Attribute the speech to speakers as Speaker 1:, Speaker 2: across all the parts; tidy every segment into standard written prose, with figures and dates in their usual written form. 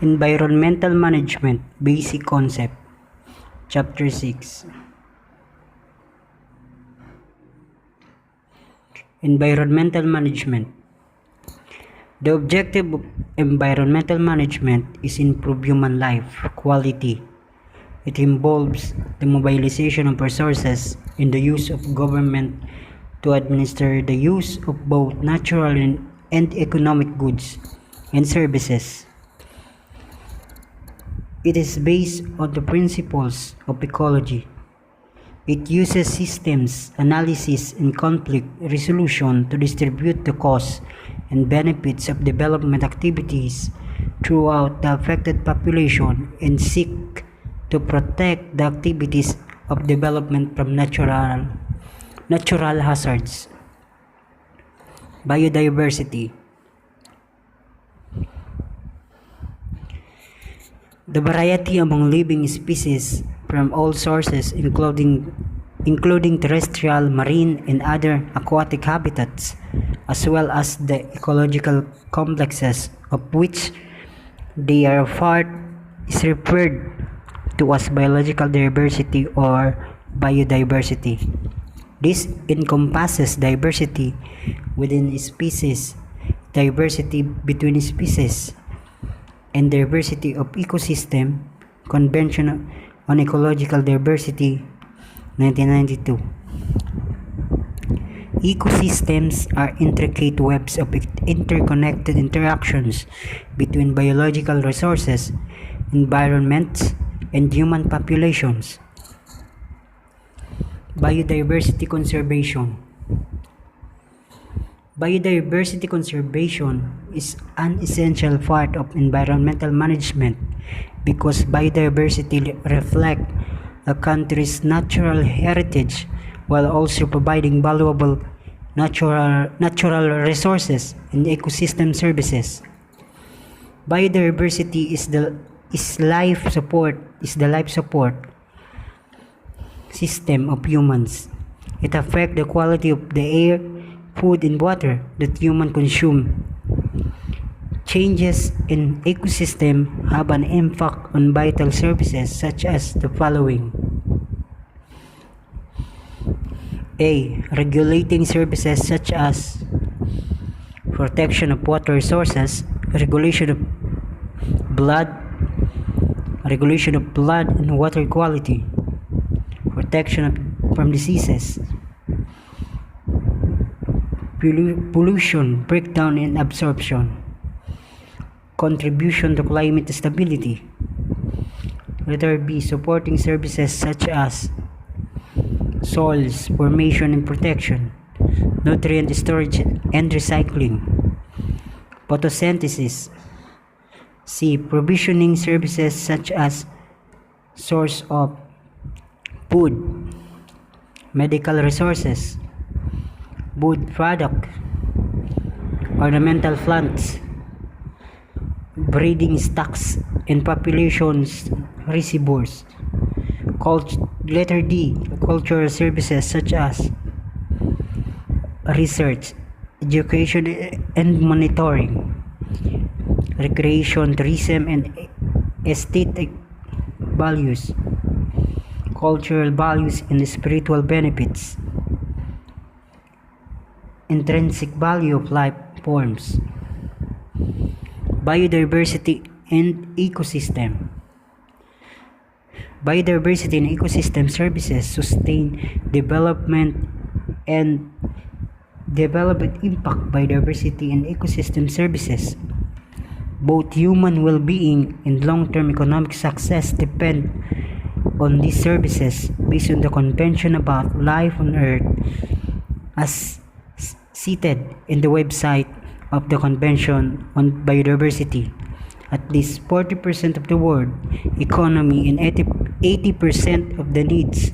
Speaker 1: Environmental Management Basic Concept. Chapter 6. Environmental Management. The objective of environmental management is improve human life quality. It involves the mobilization of resources and the use of government to administer the use of both natural and economic goods and services. It is based on the principles of ecology. It uses systems analysis and conflict resolution to distribute the costs and benefits of development activities throughout the affected population and seek to protect the activities of development from natural hazards. Biodiversity. The variety among living species from all sources including terrestrial, marine, and other aquatic habitats, as well as the ecological complexes of which they are a part, is referred to as biological diversity or biodiversity. This encompasses diversity within species, diversity between species, and diversity of ecosystem. Convention on Ecological Diversity, 1992. Ecosystems are intricate webs of interconnected interactions between biological resources, environments, and human populations. Biodiversity conservation. Biodiversity conservation is an essential part of environmental management because biodiversity reflects a country's natural heritage while also providing valuable natural resources and ecosystem services. Biodiversity is the life support system of humans. It affects the quality of the air, food, and water that humans consume. Changes in ecosystem have an impact on vital services such as the following. A. Regulating services such as protection of water resources, regulation of blood and water quality, protection from diseases, pollution, breakdown and absorption, contribution to climate stability. Letter B. Supporting services such as soils formation and protection, nutrient storage and recycling, photosynthesis. C. Provisioning services such as source of food, medical resources, wood product, ornamental plants, breeding stocks and populations reservoirs. Letter D. Cultural services such as research, education and monitoring, recreation, tourism and aesthetic values, cultural values and spiritual benefits, intrinsic value of life forms. Biodiversity and ecosystem. Biodiversity and ecosystem services sustain development impact. Biodiversity and ecosystem services. Both human well-being and long-term economic success depend on these services based on the Convention about Life on Earth as cited in the website of the Convention on Biodiversity. At least 40% of the world economy and 80% of the needs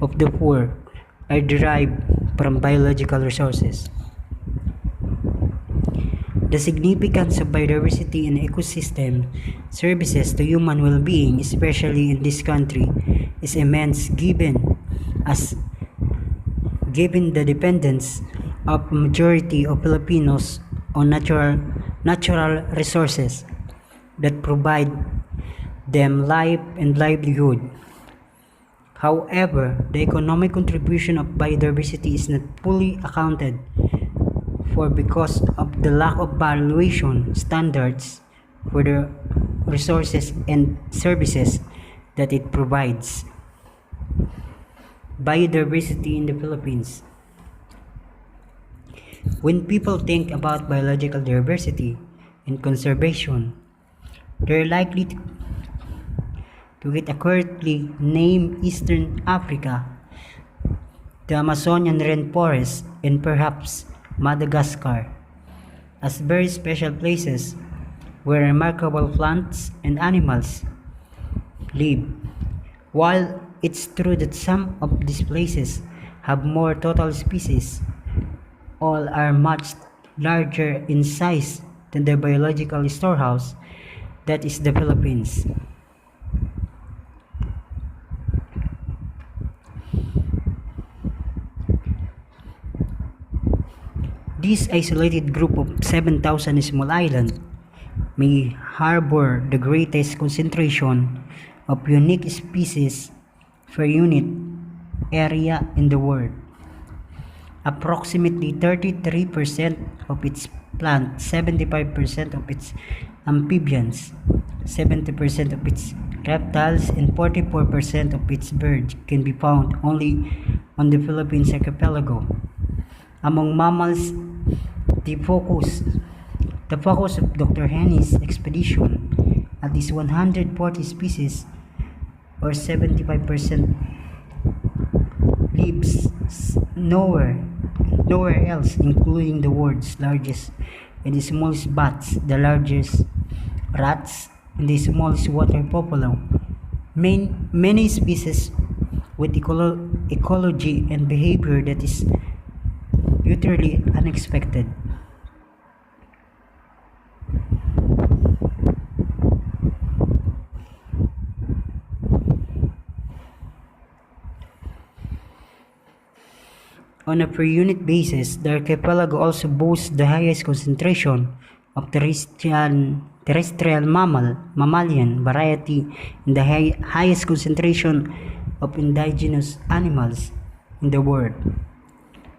Speaker 1: of the poor are derived from biological resources. The significance of biodiversity and ecosystem services to human well-being, especially in this country, is immense given the dependence of a majority of Filipinos on natural resources. that provide them life and livelihood. However, the economic contribution of biodiversity is not fully accounted for because of the lack of valuation standards for the resources and services that it provides. Biodiversity in the Philippines. When people think about biological diversity and conservation, they're likely to get accurately name Eastern Africa, the Amazonian rainforest, and perhaps Madagascar as very special places where remarkable plants and animals live. While it's true that some of these places have more total species, all are much larger in size than the biological storehouse that is the Philippines. This isolated group of 7,000 small islands may harbor the greatest concentration of unique species per unit area in the world. Approximately 33% of its plants, 75% of its amphibians, 70% of its reptiles, and 44% of its birds can be found only on the Philippines archipelago. Among mammals, the focus of Dr. Henny's expedition, at least 140 species or 75% lives nowhere else, including the world's largest and the smallest bats, the largest rats, and the smallest water buffalo. Many species with ecology and behavior that is utterly unexpected. On a per unit basis, the archipelago also boasts the highest concentration of terrestrial mammalian variety and the highest concentration of indigenous animals in the world.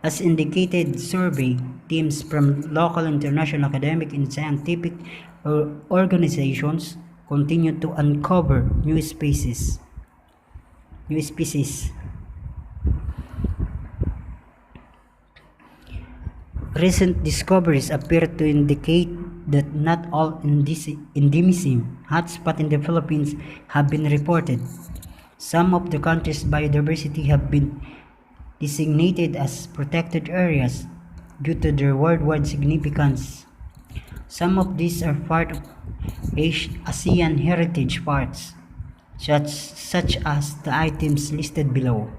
Speaker 1: As indicated, survey teams from local, international, academic, and scientific organizations continue to uncover new species. Recent discoveries appear to indicate that not all endemism hotspots in the Philippines have been reported. Some of the country's biodiversity have been designated as protected areas due to their worldwide significance. Some of these are part of ASEAN heritage parks, such as the items listed below.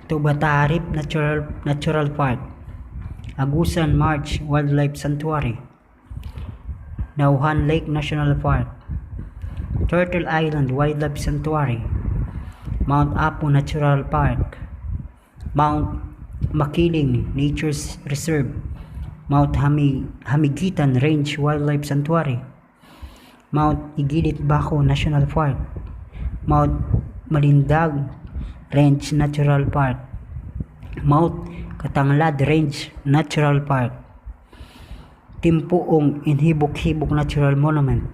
Speaker 1: Tubatarip Natural Park, Agusan March Wildlife Sanctuary, Nauhan Lake National Park, Turtle Island Wildlife Sanctuary, Mount Apo Natural Park, Mount Makiling Nature Reserve, Mount Hamigitan Range Wildlife Sanctuary, Mount Igilit Baco National Park, Mount Malindag Range Natural Park, Mount Katanglad Range Natural Park, Timpuong and Hibok-Hibok Natural Monument.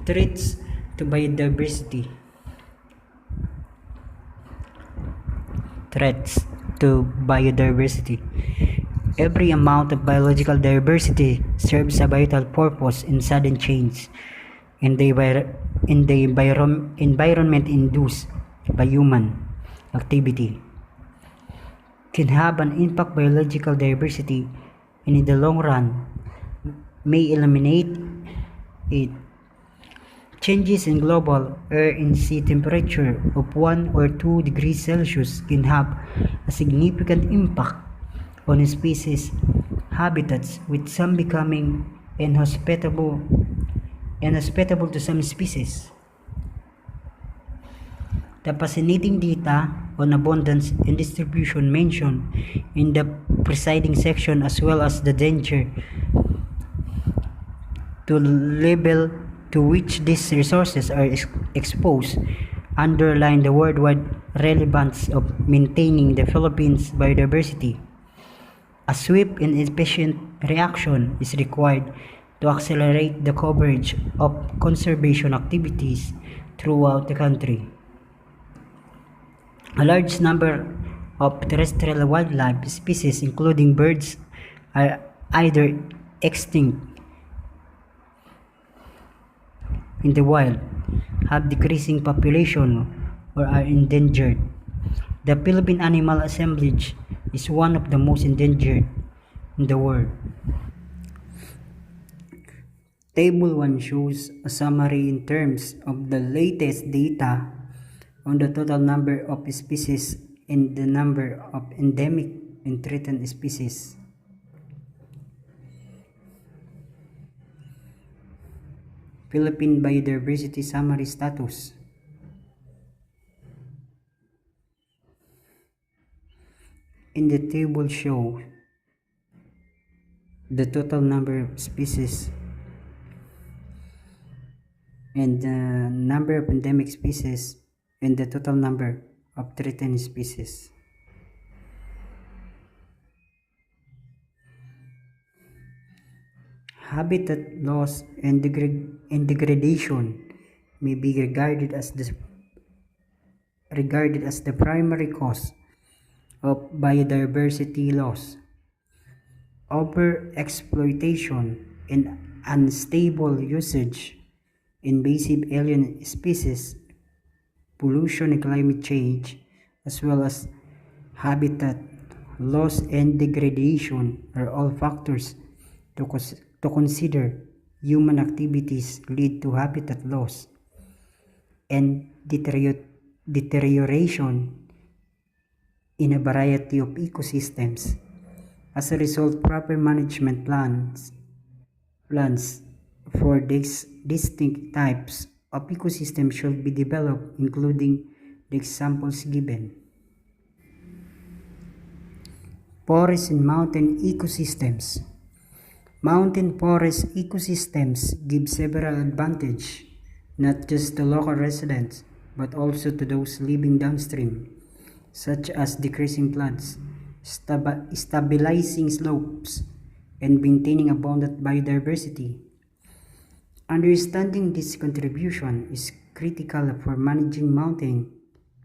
Speaker 1: Threats to biodiversity. Every amount of biological diversity serves a vital purpose in sudden change in the environment induced by human activity can have an impact. Biological diversity in the long run may eliminate it. Changes in global air and sea temperature of 1 or 2 degrees Celsius can have a significant impact on species habitats, with some becoming inhospitable to some species. The fascinating data on abundance and distribution mentioned in the preceding section, as well as the danger to level to which these resources are exposed underline the worldwide relevance of maintaining the Philippines' biodiversity. A swift and efficient reaction is required to accelerate the coverage of conservation activities throughout the country. A large number of terrestrial wildlife species, including birds, are either extinct in the wild, have decreasing population, or are endangered. The Philippine Animal Assemblage is one of the most endangered in the world. Table 1 shows a summary in terms of the latest data on the total number of species and the number of endemic and threatened species. Philippine Biodiversity Summary Status. In the table show the total number of species and the number of endemic species and the total number of threatened species. Habitat loss and degradation may be regarded as the primary cause of biodiversity loss. Overexploitation and unstable usage, invasive alien species, pollution and climate change, as well as habitat loss and degradation are all factors to consider. Human activities lead to habitat loss and deterioration in a variety of ecosystems. As a result, proper management plans for these distinct types of ecosystems should be developed, including the examples given. Forest and mountain ecosystems. Mountain forest ecosystems give several advantages, not just to local residents, but also to those living downstream, such as decreasing floods, stabilizing slopes, and maintaining abundant biodiversity. Understanding this contribution is critical for managing mountain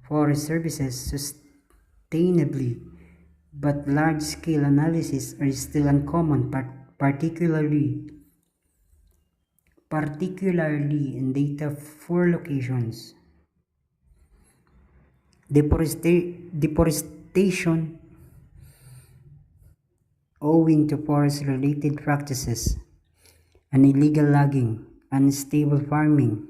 Speaker 1: forest services sustainably, but large-scale analysis are still uncommon, particularly in data for locations. Deforestation owing to forest-related practices and illegal logging, unsustainable farming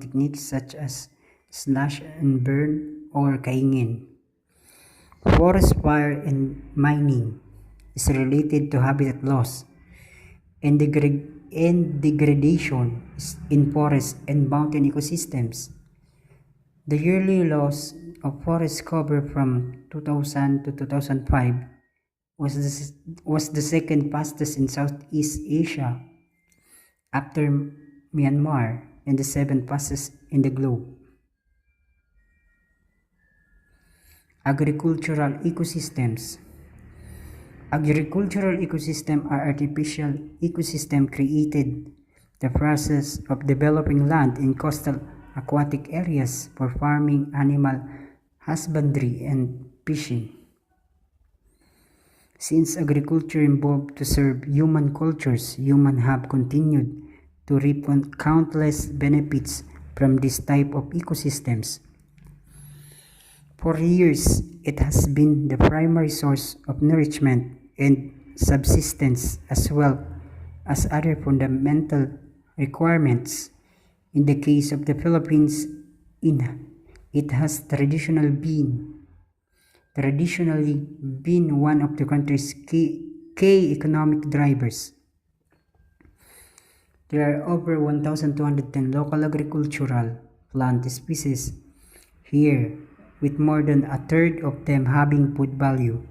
Speaker 1: techniques such as slash and burn or kaingin. Forest fire and mining is related to habitat loss and degradation in forest and mountain ecosystems. The yearly loss of forest cover from 2000 to 2005 was the second fastest in Southeast Asia after Myanmar and the seventh fastest in the globe. Agricultural ecosystems. Agricultural ecosystems are artificial ecosystems created the process of developing land in coastal aquatic areas for farming, animal husbandry, and fishing. Since agriculture evolved to serve human cultures, humans have continued to reap countless benefits from this type of ecosystems. For years, it has been the primary source of nourishment and subsistence, as well as other fundamental requirements. In the case of the Philippines, it has traditionally been one of the country's key economic drivers. There are over 1,210 local agricultural plant species here, with more than a third of them having food value.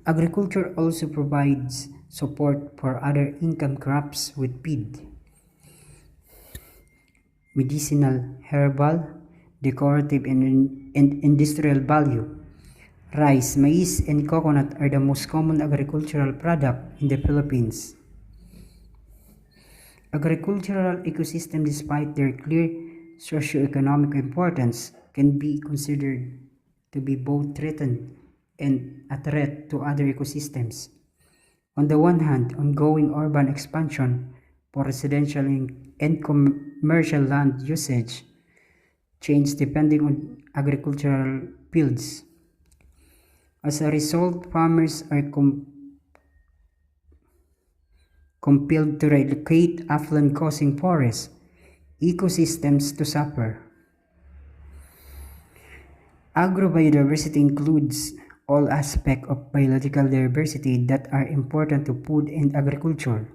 Speaker 1: Agriculture also provides support for other income crops with feed, medicinal, herbal, decorative, and industrial value. Rice, maize, and coconut are the most common agricultural product in the Philippines. Agricultural ecosystems, despite their clear socioeconomic importance, can be considered to be both threatened and a threat to other ecosystems. On the one hand, ongoing urban expansion for residential and commercial land usage change depending on agricultural fields. As a result, farmers are compelled to relocate upland, causing forest ecosystems to suffer. Agrobiodiversity includes all aspects of biological diversity that are important to food and agriculture.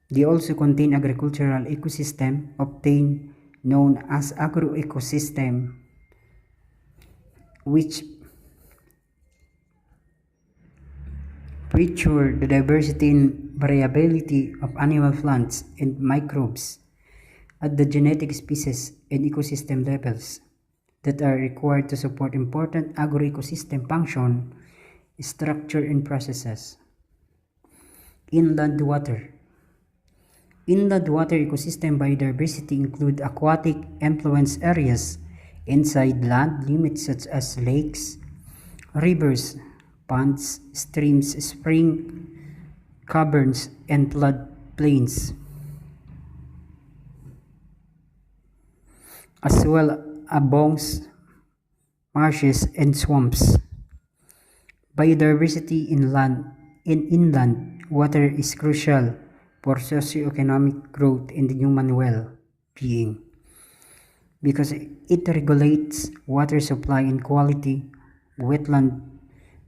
Speaker 1: They also contain agricultural ecosystem obtained known as agroecosystem, which feature the diversity and variability of animal, plants, and microbes at the genetic species and ecosystem levels that are required to support important agroecosystem function, structure, and processes. Inland water. Inland water ecosystem biodiversity include aquatic influence areas inside land limits such as lakes, rivers, ponds, streams, spring, caverns, and floodplains, as well as bogs, marshes, and swamps. Biodiversity in inland water is crucial for socioeconomic growth and human well-being because it regulates water supply and quality. Wetland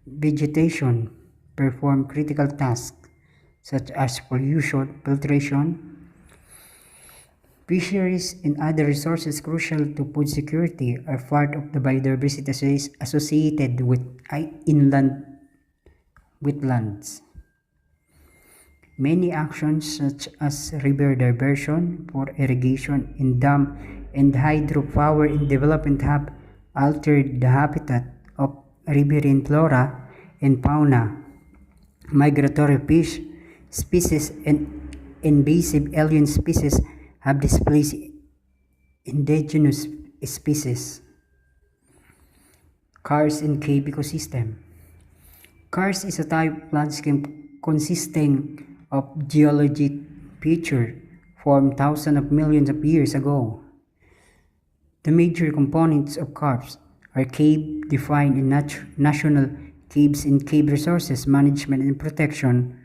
Speaker 1: vegetation perform critical tasks such as pollution, filtration, fisheries, and other resources crucial to food security are part of the biodiversity associated with inland wetlands. Many actions such as river diversion for irrigation and dam and hydropower in development have altered the habitat of riverine flora and fauna. Migratory fish species and invasive alien species have displaced indigenous species. Karst and cave ecosystem. Karst is a type landscape consisting of geologic features formed thousands of millions of years ago. The major components of karst are cave defined in National Caves and Cave Resources Management and Protection,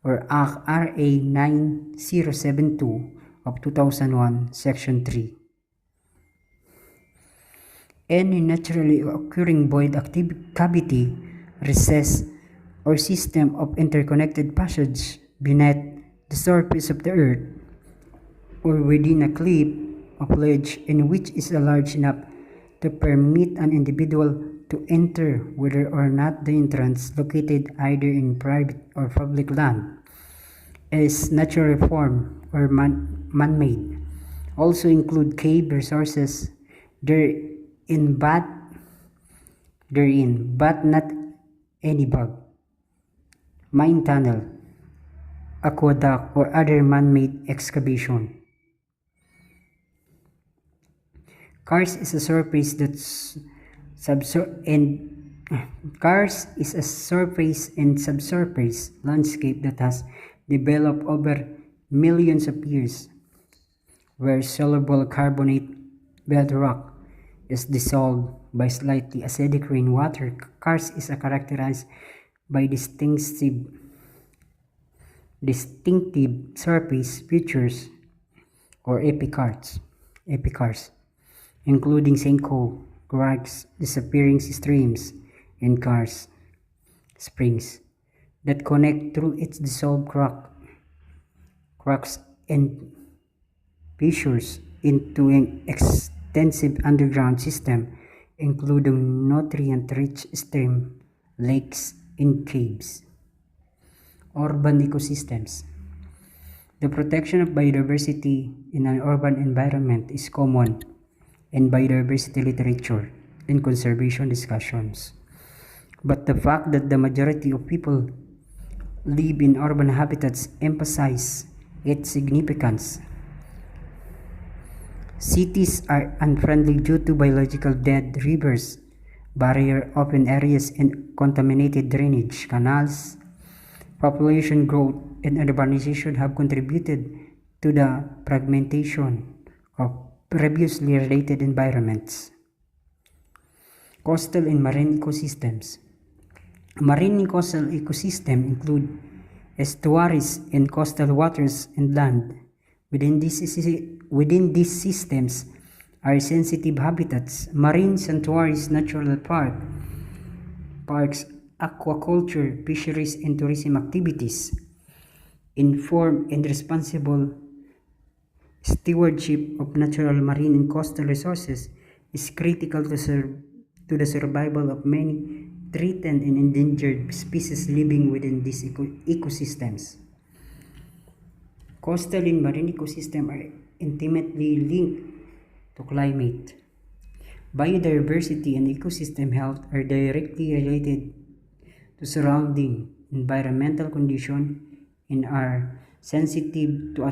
Speaker 1: or RA 9072 of 2001, Section 3. Any naturally occurring void cavity, recess, or system of interconnected passage beneath the surface of the earth or within a cliff of ledge in which is large enough to permit an individual to enter, whether or not the entrance located either in private or public land is naturally formed or man-made. Also include cave resources therein but not any bog, mine tunnel, aqueduct, or other man-made excavation. Karst is a surface karst is a surface and subsurface landscape that has developed over millions of years, where soluble carbonate bedrock is dissolved by slightly acidic rainwater. Karst is characterized by distinctive surface features or epikarsts, including sinkhole, crags, disappearing streams, and karst springs that connect through its dissolved cracks and fissures into an extensive underground system, including nutrient-rich streams, lakes, in caves. Urban ecosystems. The protection of biodiversity in an urban environment is common in biodiversity literature and conservation discussions. But the fact that the majority of people live in urban habitats emphasize its significance. Cities are unfriendly due to biological dead rivers, barrier open areas, and contaminated drainage canals. Population growth and urbanization have contributed to the fragmentation of previously related environments. Coastal and marine ecosystems. Marine and coastal ecosystems include estuaries and coastal waters and land. Within these systems are sensitive habitats, marine sanctuaries, natural parks, aquaculture, fisheries, and tourism activities. Informed and responsible stewardship of natural marine and coastal resources is critical to the survival of many threatened and endangered species living within these ecosystems. Coastal and marine ecosystems are intimately linked to climate. Biodiversity and ecosystem health are directly related to surrounding environmental conditions and are sensitive to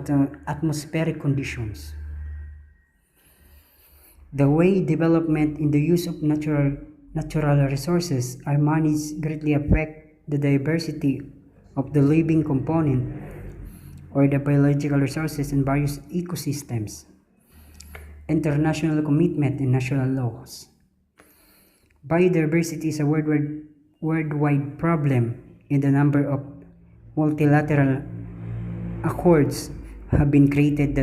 Speaker 1: atmospheric conditions. The way development in the use of natural resources are managed greatly affect the diversity of the living component or the biological resources in various ecosystems. International commitment and national laws. Biodiversity is a worldwide problem, and a number of multilateral accords have been created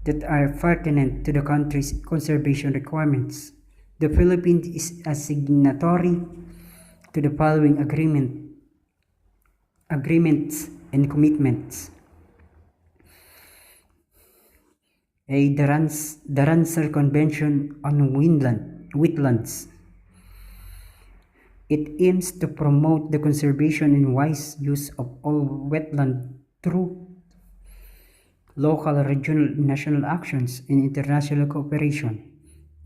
Speaker 1: that are pertinent to the country's conservation requirements. The Philippines is a signatory to the following agreements and commitments. The Ramsar Convention on Wetlands. It aims to promote the conservation and wise use of all wetland through local, regional, and national actions and international cooperation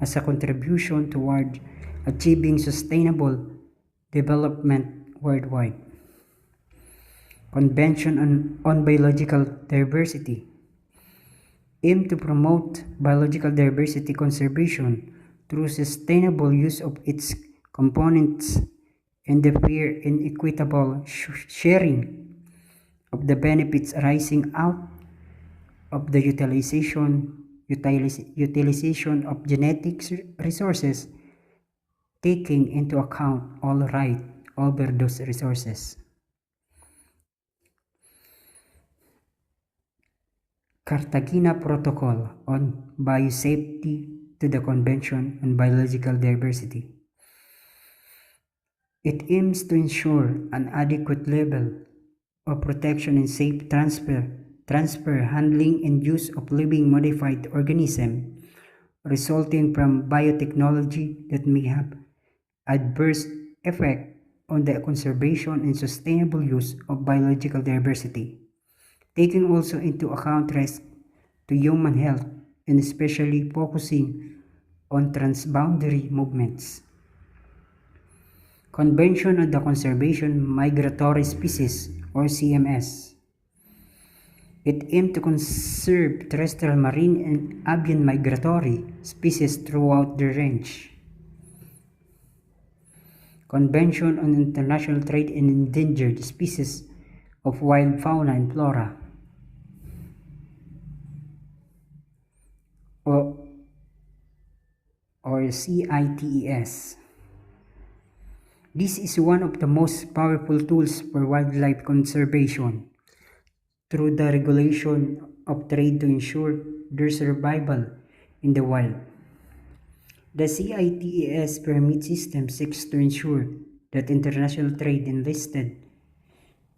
Speaker 1: as a contribution toward achieving sustainable development worldwide. Convention on Biological Diversity aim to promote biological diversity conservation through sustainable use of its components and the fair and equitable sharing of the benefits arising out of the utilization of genetic resources, taking into account all right over those resources. Cartagena Protocol on Biosafety to the Convention on Biological Diversity. It aims to ensure an adequate level of protection and safe transfer, handling, and use of living modified organisms resulting from biotechnology that may have adverse effect on the conservation and sustainable use of biological diversity, taking also into account risk to human health and especially focusing on transboundary movements. Convention on the Conservation Migratory Species or CMS. It aims to conserve terrestrial, marine, and avian migratory species throughout their range. Convention on International Trade in Endangered Species of Wild Fauna and Flora, or CITES. This is one of the most powerful tools for wildlife conservation through the regulation of trade to ensure their survival in the wild. The CITES permit system seeks to ensure that international trade in listed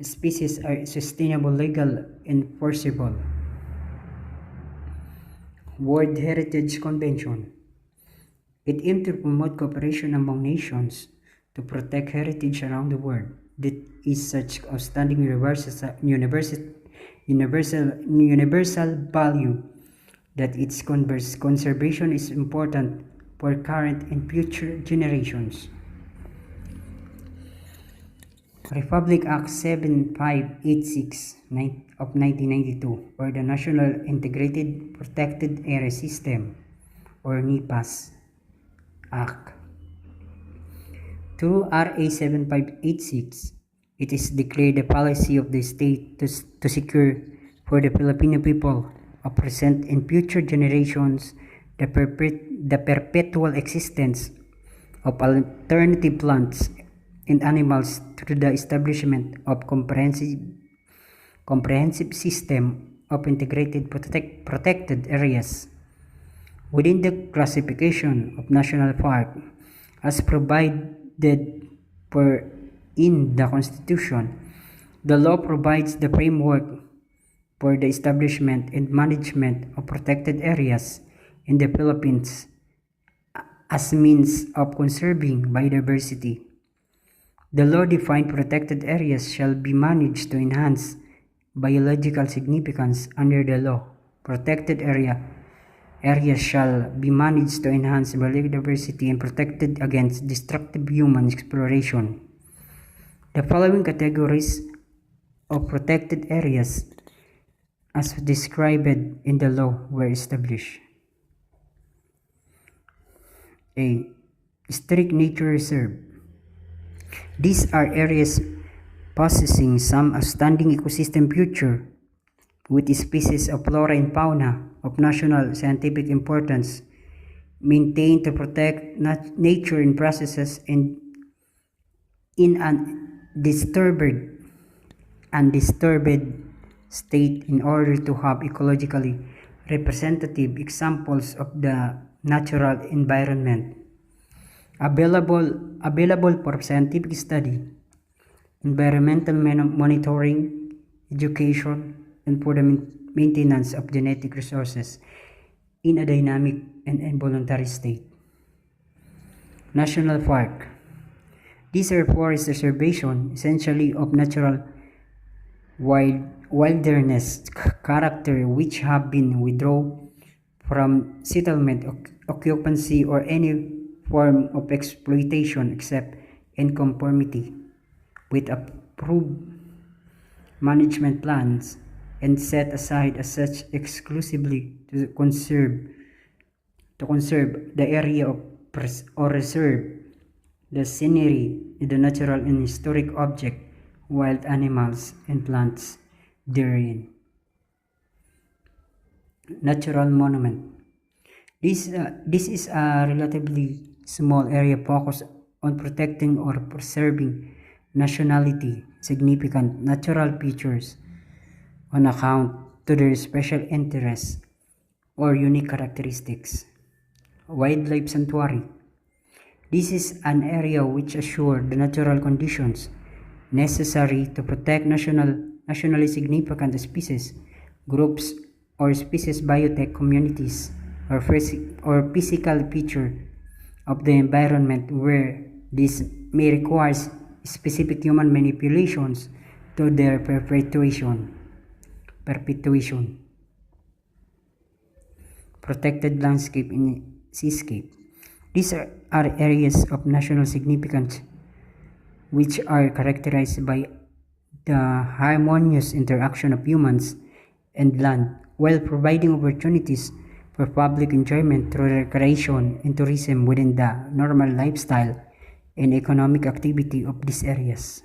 Speaker 1: species are sustainable, legal, and enforceable. World Heritage Convention. It aims to promote cooperation among nations to protect heritage around the world. That is such outstanding universal value that its conservation is important for current and future generations. Republic Act 7586 of 1992, or the National Integrated Protected Area System, or NIPAS Act. Through RA 7586, it is declared the policy of the state to secure for the Filipino people of present and future generations the perpetual existence of alternative plants and animals through the establishment of comprehensive system of integrated protected areas within the classification of national park as provided for in the Constitution. The law provides the framework for the establishment and management of protected areas in the Philippines as means of conserving biodiversity. The law defined protected areas shall be managed to enhance biological significance under the law. Protected areas shall be managed to enhance biodiversity and protected against destructive human exploration. The following categories of protected areas as described in the law were established. A. Strict nature reserve. These are areas possessing some outstanding ecosystem feature with species of flora and fauna of national scientific importance, maintained to protect nature in processes and in an undisturbed state in order to have ecologically representative examples of the natural environment available for scientific study, environmental monitoring, education, and for the maintenance of genetic resources in a dynamic and involuntary state. National Park. These are forest reservation essentially of natural wilderness character which have been withdrawn from settlement, occupancy, or any form of exploitation except in conformity with approved management plans and set aside as such exclusively to conserve the area or reserve the scenery, the natural and historic object, wild animals and plants therein. Natural monument. This is a relatively small area focused on protecting or preserving nationality significant natural features on account to their special interests or unique characteristics. Wildlife sanctuary. This is an area which assures the natural conditions necessary to protect nationally significant species, groups, or species biotech communities or physical feature of the environment where this may require specific human manipulations to their perpetuation. Protected landscape and seascape. These are areas of national significance which are characterized by the harmonious interaction of humans and land while providing opportunities for public enjoyment through recreation and tourism within the normal lifestyle and economic activity of these areas.